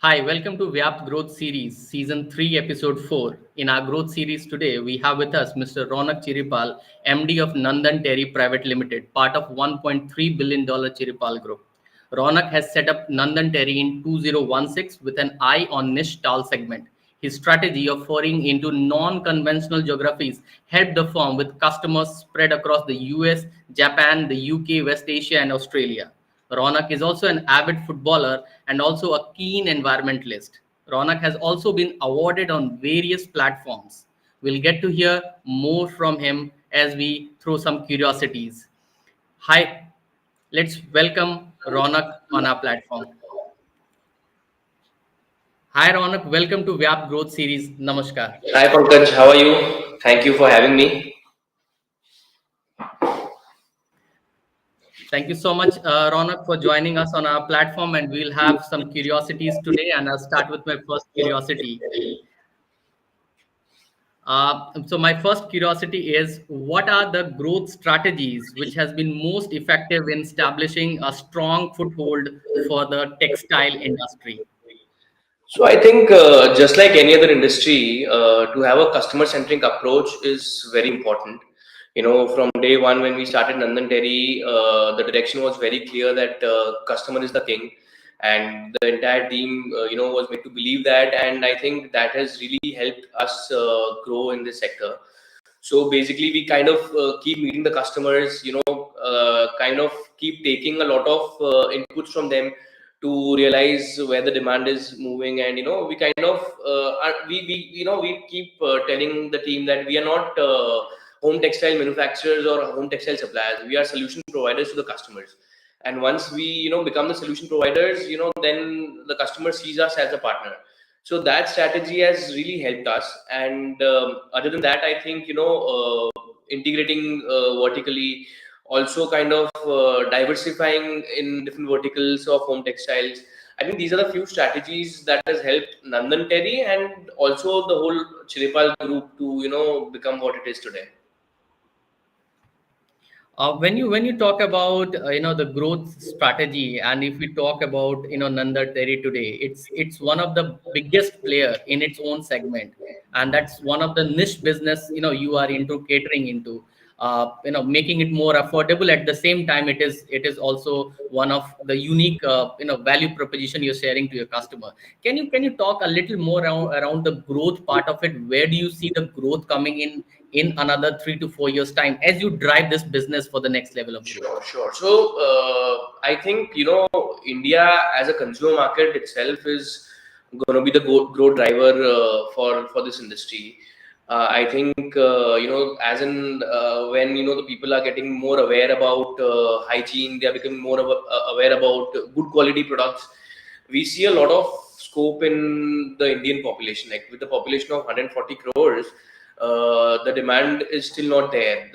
Hi, welcome to VYAPT Growth Series, Season 3, Episode 4. In our growth series today, we have with us Mr. Ronak Chiripal, MD of Nandan Terry Pvt Limited, part of $1.3 billion Chiripal Group. Ronak has set up Nandan Terry in 2016 with an eye on niche towel segment. His strategy of foraying into non-conventional geographies helped the firm with customers spread across the US, Japan, the UK, West Asia, and Australia. Ronak is also an avid footballer and also a keen environmentalist. Ronak has also been awarded on various platforms. We'll get to hear more from him as we throw some curiosities. Hi, let's welcome Ronak on our platform. Hi Ronak, welcome to VYAP Growth Series. Namaskar. Hi Pankaj, how are you? Thank you for having me. Thank you so much, Ronak, for joining us on our platform. And we'll have some curiosities today. And I'll start with my first curiosity. So my first curiosity is, what are the growth strategies which has been most effective in establishing a strong foothold for the textile industry? So I think just like any other industry, to have a customer-centric approach is very important. From day one when we started Nandan Terry, the direction was very clear that customer is the king, and the entire team, was made to believe that, and I think that has really helped us grow in this sector. So basically, we kind of keep meeting the customers, kind of keep taking a lot of inputs from them to realize where the demand is moving, and we kind of we keep telling the team that we are not home textile manufacturers or home textile suppliers. We are solution providers to the customers, and once we become the solution providers, then the customer sees us as a partner. So that strategy has really helped us, and other than that, I think integrating vertically, also kind of diversifying in different verticals of home textiles. I think these are the few strategies that has helped Nandan Terry and also the whole Chiripal group to become what it is today. When you talk about the growth strategy, and if we talk about Nanda Terry today, it's one of the biggest player in its own segment, and that's one of the niche business you are into catering into. Making it more affordable. At the same time, it is also one of the unique value proposition you're sharing to your customer. Can you talk a little more around the growth part of it? Where do you see the growth coming in another 3 to 4 years time as you drive this business for the next level of growth? Sure. So I think India as a consumer market itself is going to be the growth driver for this industry. I think as in when the people are getting more aware about hygiene, they are becoming more aware about good quality products. We see a lot of scope in the Indian population. Like with the population of 140 crores, the demand is still not there.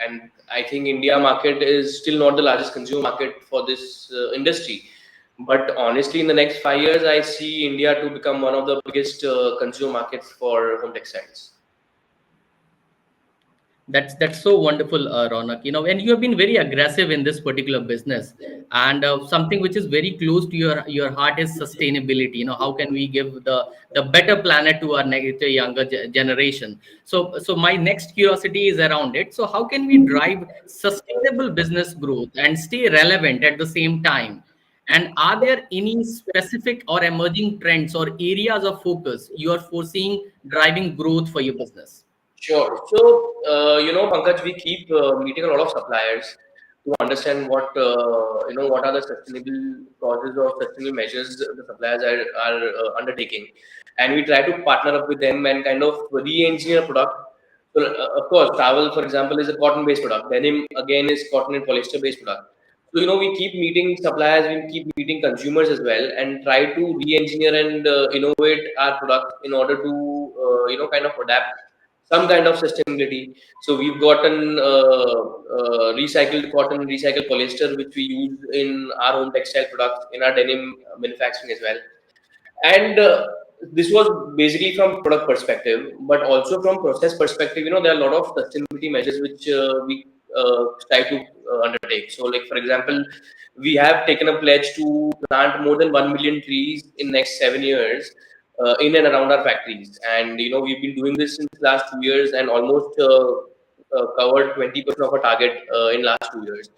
And I think India market is still not the largest consumer market for this industry. But honestly, in the next 5 years, I see India to become one of the biggest consumer markets for home textiles. That's so wonderful, Ronak. And you have been very aggressive in this particular business, and something which is very close to your heart is sustainability. How can we give the better planet to our next younger generation? So my next curiosity is around it. So how can we drive sustainable business growth and stay relevant at the same time? And are there any specific or emerging trends or areas of focus you are foreseeing driving growth for your business? Sure. So, Pankaj, we keep meeting a lot of suppliers to understand what are the sustainable causes or sustainable measures the suppliers are undertaking, and we try to partner up with them and kind of re-engineer a product. So, of course, towel, for example, is a cotton-based product. Denim again is cotton and polyester-based product. So, we keep meeting suppliers, we keep meeting consumers as well, and try to re-engineer and innovate our product in order to kind of adapt some kind of sustainability. So we've gotten recycled cotton, recycled polyester, which we use in our own textile products, in our denim manufacturing as well. And this was basically from product perspective, but also from process perspective. There are a lot of sustainability measures which we try to undertake. So, like for example, we have taken a pledge to plant more than 1 million trees in next 7 years in and around our factories. And we've been doing this since last 2 years and almost covered 20% of our target in last 2 years.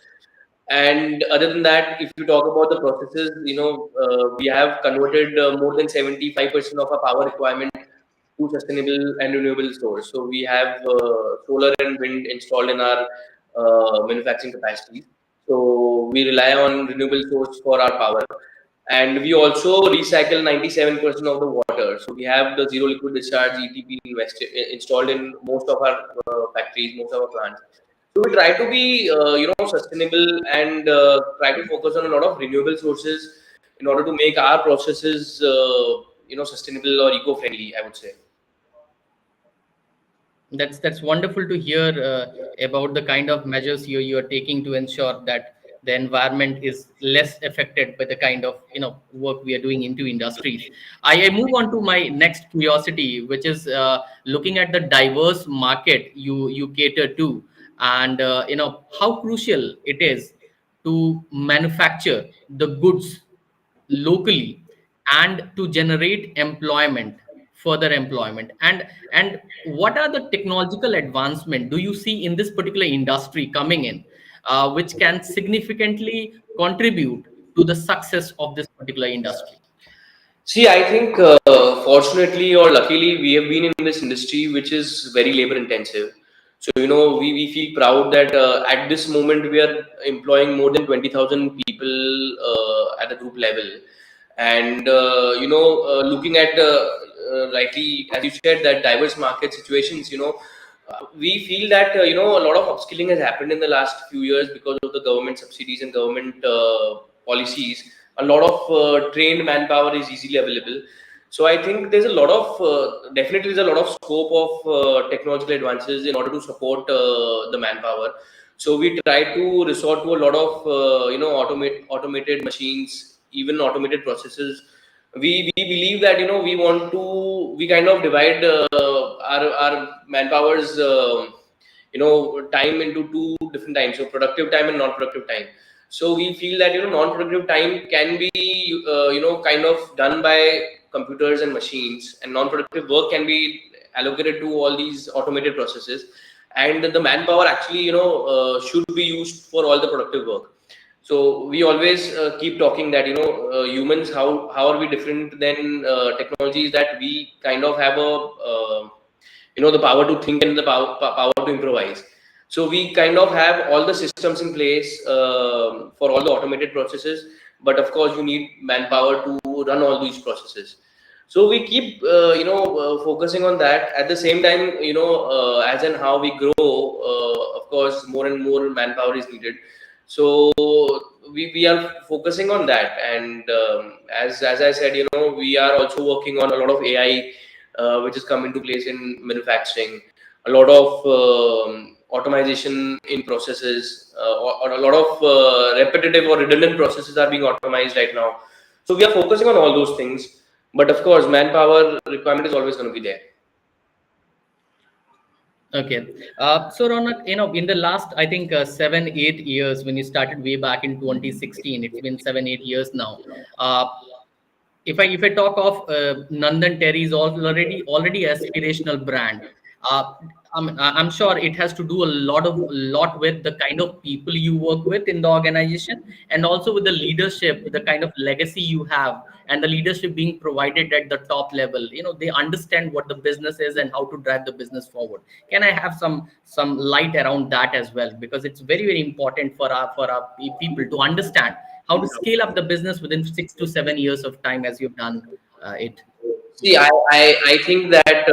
And other than that, if you talk about the processes, we have converted more than 75% of our power requirement to sustainable and renewable source. So we have solar and wind installed in our manufacturing capacities. So we rely on renewable source for our power. And we also recycle 97% of the water. So we have the zero liquid discharge ETP installed in most of our factories, most of our plants. So we try to be, sustainable and try to focus on a lot of renewable sources in order to make our processes, sustainable or eco-friendly, I would say. That's wonderful to hear about the kind of measures you are taking to ensure that the environment is less affected by the kind of work we are doing into industries. I move on to my next curiosity, which is looking at the diverse market you cater to, and how crucial it is to manufacture the goods locally and to generate employment, further employment. And what are the technological advancement do you see in this particular industry coming in, which can significantly contribute to the success of this particular industry? See, I think fortunately or luckily, we have been in this industry which is very labor intensive. So, we feel proud that at this moment we are employing more than 20,000 people at the group level. And, looking at rightly, as you said, that diverse market situations, we feel that, a lot of upskilling has happened in the last few years because of the government subsidies and government policies. A lot of trained manpower is easily available. So I think there's a lot of definitely there's a lot of scope of technological advances in order to support the manpower. So we try to resort to a lot of automated machines, even automated processes. We believe that we kind of divide our manpower's time into two different times, so productive time and non-productive time. So we feel that non-productive time can be kind of done by computers and machines, and non-productive work can be allocated to all these automated processes, and the manpower actually should be used for all the productive work. So we always keep talking that humans, how are we different than technologies, that we kind of have a the power to think and the power to improvise. So we kind of have all the systems in place for all the automated processes, but of course you need manpower to run all these processes. So we keep focusing on that. At the same time, as and how we grow, of course more and more manpower is needed. So we are focusing on that. And as I said, we are also working on a lot of AI which has come into place in manufacturing. A lot of automation in processes, or a lot of repetitive or redundant processes are being automized right now. So we are focusing on all those things, but of course manpower requirement is always going to be there. Okay. So Ronak, in the last, I think 7-8 years, when you started way back in 2016, it's been 7-8 years now. If I talk of Nandan Terry is already aspirational brand. Uh, I'm sure it has to do a lot with the kind of people you work with in the organization, and also with the leadership, the kind of legacy you have, and the leadership being provided at the top level. They understand what the business is and how to drive the business forward. Can I have some light around that as well? Because it's very, very important for our people to understand how to scale up the business within 6 to 7 years of time, as you've done it. See, I think that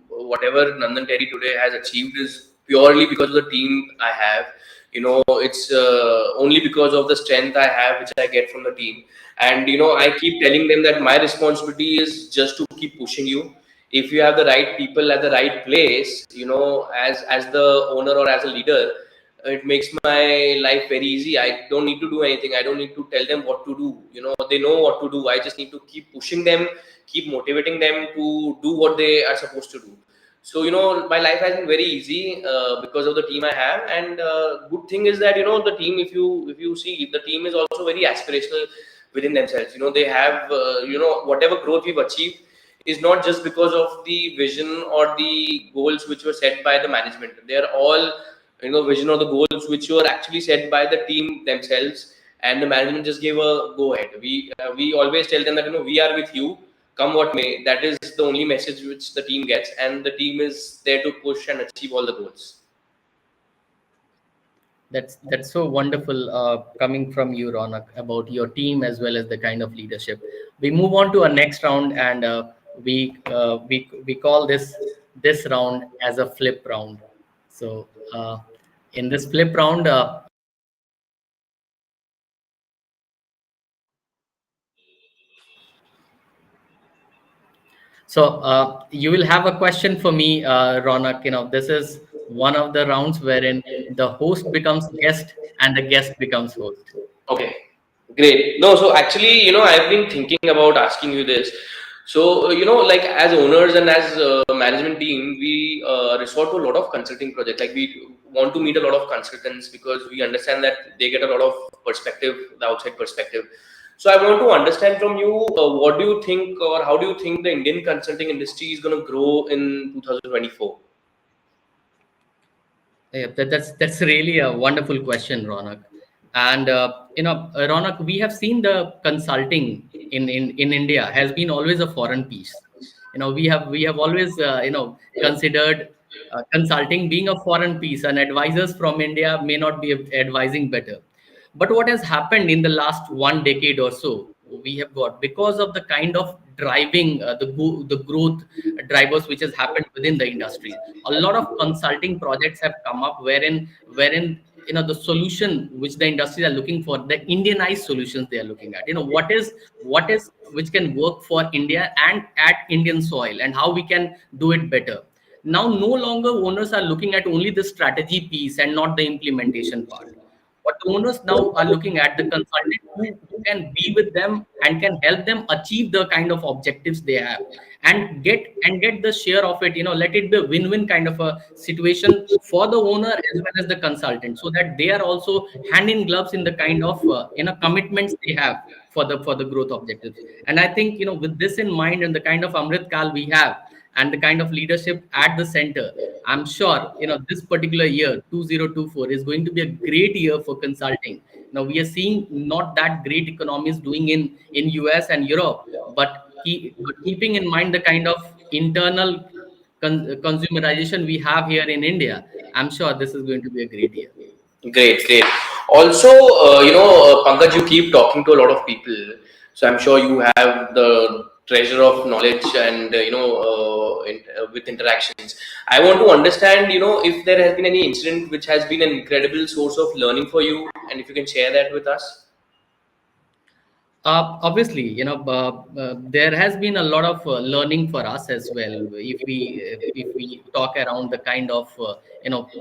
whatever Nandan Terry today has achieved is purely because of the team I have. It's only because of the strength I have, which I get from the team. And I keep telling them that my responsibility is just to keep pushing you. If you have the right people at the right place, as the owner or as a leader, it makes my life very easy. I don't need to do anything. I don't need to tell them what to do. They know what to do. I just need to keep pushing them, keep motivating them to do what they are supposed to do. So my life has been very easy because of the team I have. And good thing is that the team, if you see, the team is also very aspirational within themselves. They have whatever growth we've achieved is not just because of the vision or the goals which were set by the management. They are all vision or the goals which were actually set by the team themselves, and the management just gave a go ahead. We always tell them that we are with you, come what may. That is the only message which the team gets, and the team is there to push and achieve all the goals. That's so wonderful coming from you, Ronak, about your team as well as the kind of leadership. We move on to our next round, and we call this round as a flip round. So in this flip round, you will have a question for me, Ronak. This is one of the rounds wherein the host becomes guest and the guest becomes host. Okay, great. No, so actually, I've been thinking about asking you this. So, like as owners and as management team, we resort to a lot of consulting projects. Like we want to meet a lot of consultants because we understand that they get a lot of perspective, the outside perspective. So I want to understand from you, what do you think, or how do you think the Indian consulting industry is going to grow in 2024? Yeah, that's really a wonderful question, Ronak. And Ronak, we have seen the consulting in India has been always a foreign piece. We have always considered consulting being a foreign piece, and advisors from India may not be advising better. But what has happened in the last 1 decade or so, we have got, because of the kind of driving the growth drivers which has happened within the industry, a lot of consulting projects have come up wherein the solution which the industries are looking for, the Indianized solutions they are looking at. What is which can work for India and at Indian soil, and how we can do it better. Now, no longer owners are looking at only the strategy piece and not the implementation part. What owners now are looking at, the consultant who can be with them and can help them achieve the kind of objectives they have, and get the share of it. Let it be a win-win kind of a situation for the owner as well as the consultant, so that they are also hand in gloves in the kind of commitments they have for the growth objectives. And I think, with this in mind and the kind of Amrit Kal we have and the kind of leadership at the center, I'm sure this particular year 2024 is going to be a great year for consulting. Now we are seeing not that great economies doing in US and Europe, but keeping in mind the kind of internal consumerization we have here in India, I'm sure this is going to be a great year. Great, great. Also, Pankaj, you keep talking to a lot of people, so I'm sure you have the treasure of knowledge and with interactions. I want to understand, if there has been any incident which has been an incredible source of learning for you, and if you can share that with us. Obviously, there has been a lot of learning for us as well. If we talk around the kind of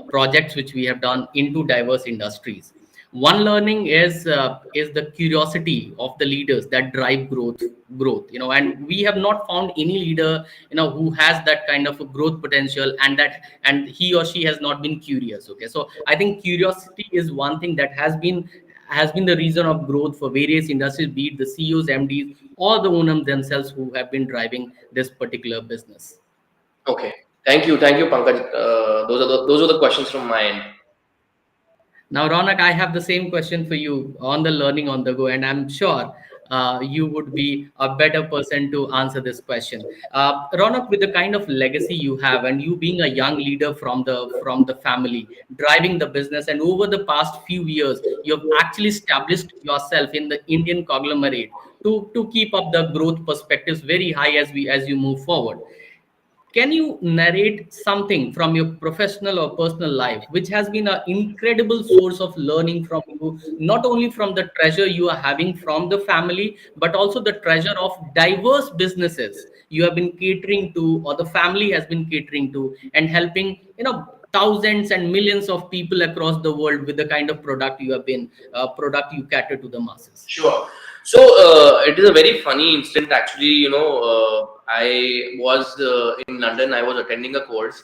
projects which we have done into diverse industries, one learning is the curiosity of the leaders that drive growth. And we have not found any leader who has that kind of a growth potential, and he or she has not been curious. Okay, so I think curiosity is one thing that has been the reason of growth for various industries, be it the CEOs, MDs, or the owners themselves who have been driving this particular business. Okay, thank you, Pankaj. Those are the questions from my end. Now, Ronak, I have the same question for you on the learning on the go, and I'm sure you would be a better person to answer this question. Ronak, with the kind of legacy you have, and you being a young leader from the family, driving the business, and over the past few years, you have actually established yourself in the Indian conglomerate to keep up the growth perspectives very high as you move forward. Can you narrate something from your professional or personal life which has been an incredible source of learning from you, not only from the treasure you are having from the family, but also the treasure of diverse businesses you have been catering to, or the family has been catering to, and helping, thousands and millions of people across the world with the kind of product you have been cater to the masses? Sure. So it is a very funny incident actually. I was in London. I was attending a course,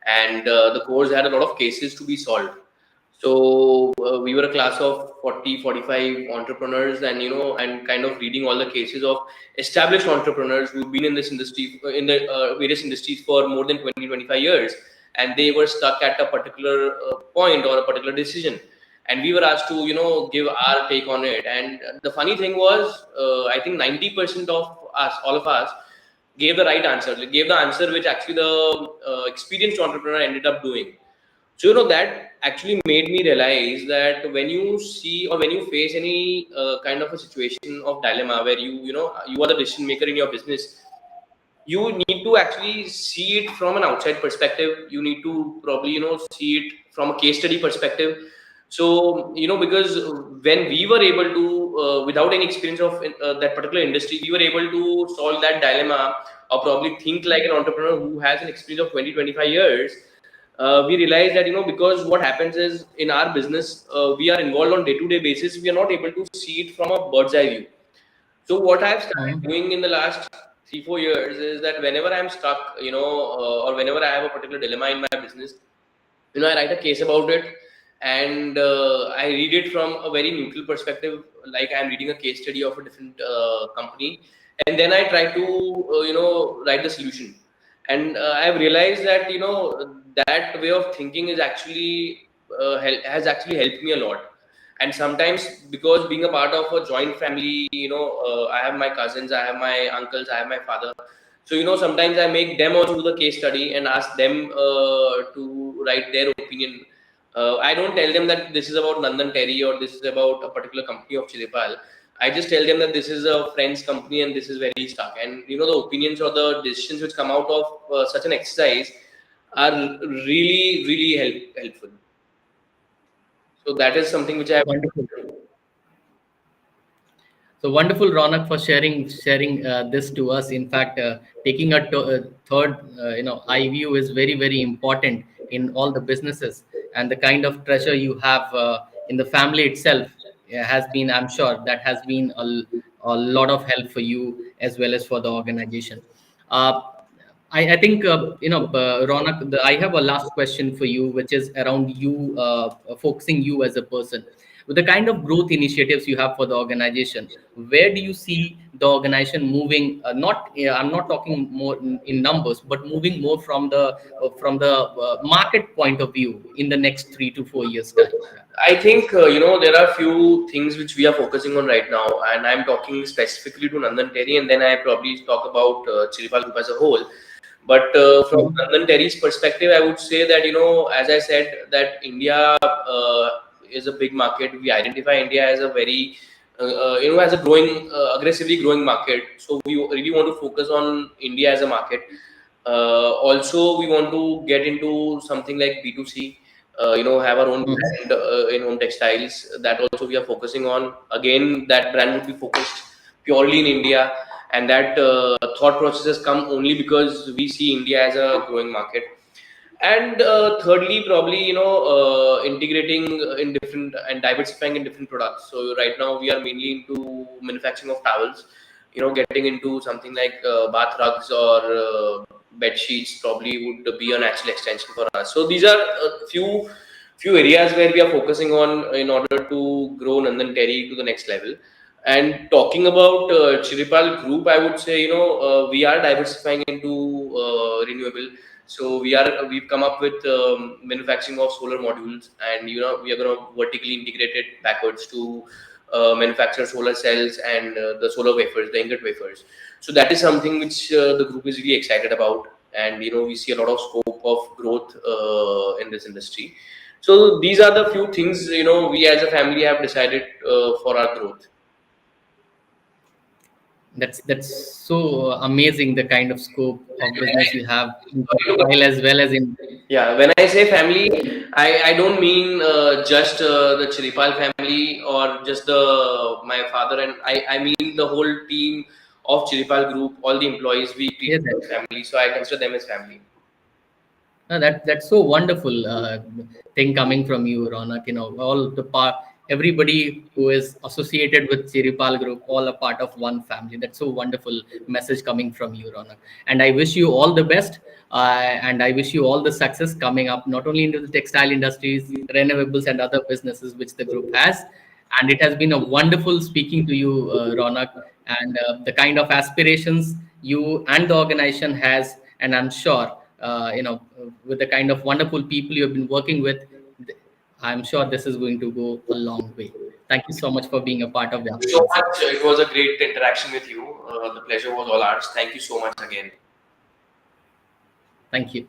and the course had a lot of cases to be solved. So we were a class of 40, 45 entrepreneurs, and and kind of reading all the cases of established entrepreneurs who've been in this industry, in the various industries for more than 20, 25 years, and they were stuck at a particular point or a particular decision, and we were asked to give our take on it. And the funny thing was, I think 90% of us, all of us, gave the right answer, gave the answer which actually the experienced entrepreneur ended up doing. So that actually made me realize that when you see or when you face any kind of a situation of dilemma where you are the decision maker in your business, you need to actually see it from an outside perspective. You need to probably see it from a case study perspective. So because when we were able to without any experience of that particular industry, we were able to solve that dilemma, or probably think like an entrepreneur who has an experience of 20, 25 years. We realized that because what happens is, in our business, we are involved on day-to-day basis. We are not able to see it from a bird's eye view. So what I've started doing in the last 3, 4 years is that whenever I'm stuck, or whenever I have a particular dilemma in my business, I write a case about it, and I read it from a very neutral perspective, like I'm reading a case study of a different company, and then I try to write the solution. And I've realized that that way of thinking is actually has actually helped me a lot. And sometimes, because being a part of a joint family, I have my cousins, I have my uncles, I have my father. So sometimes I make them also do the case study and ask them to write their opinion. I don't tell them that this is about Nandan Terry or this is about a particular company of Chiripal. I just tell them that this is a friend's company and this is very stuck. And the opinions or the decisions which come out of such an exercise are really, really helpful. So that is something which I have. Wonderful. So wonderful, Ronak, for sharing this to us. In fact, taking a third, eye view is very, very important in all the businesses, and the kind of treasure you have in the family itself has been, I'm sure, that has been a lot of help for you as well as for the organization. Uh, I think Ronak, I have a last question for you, which is around you, focusing you as a person. With the kind of growth initiatives you have for the organization, where do you see the organization moving? I'm not talking more in numbers, but moving more from the market point of view in the next 3 to 4 years time. Yeah. I think there are few things which we are focusing on right now, and I'm talking specifically to Nandan Terry, and then I probably talk about Chiripal Group as a whole. But from Nandan Terry's perspective, I would say that as I said, that India is a big market. We identify India as a very as a growing, aggressively growing market. So we really want to focus on India as a market. Also, we want to get into something like B2C. Have our own brand in home textiles. That also we are focusing on. Again, that brand would be focused purely in India, and that thought process has come only because we see India as a growing market. And thirdly, probably integrating in different and diversifying in different products. So right now we are mainly into manufacturing of towels. Getting into something like bath rugs or bed sheets probably would be a natural extension for us. So these are a few areas where we are focusing on in order to grow Nandan Terry to the next level. And talking about Chiripal Group, I would say we are diversifying into renewable. So we've come up with manufacturing of solar modules, and we are going to vertically integrate it backwards to manufacture solar cells and the solar wafers, the ingot wafers. So that is something which the group is really excited about, and we see a lot of scope of growth in this industry. So these are the few things we as a family have decided for our growth. That's so amazing, the kind of scope of business you have in textile as well as in. Yeah, when I say family, I don't mean just the Chiripal family or just my father, and I mean the whole team of Chiripal Group, all the employees we treat Yes, as family. So I consider them as family. No, that's so wonderful thing coming from you, Ronak. All the everybody who is associated with Chiripal Group, all a part of one family. That's so wonderful message coming from you, Ronak. And I wish you all the best. And I wish you all the success coming up, not only into the textile industries, renewables, and other businesses which the group has. And it has been a wonderful speaking to you, Ronak, and the kind of aspirations you and the organization has. And I'm sure, with the kind of wonderful people you've been working with, I'm sure this is going to go a long way. Thank you so much for being a part of Thank you VYAPT so Growth Series. much. It was a great interaction with you. The pleasure was all ours. Thank you so much again. Thank you.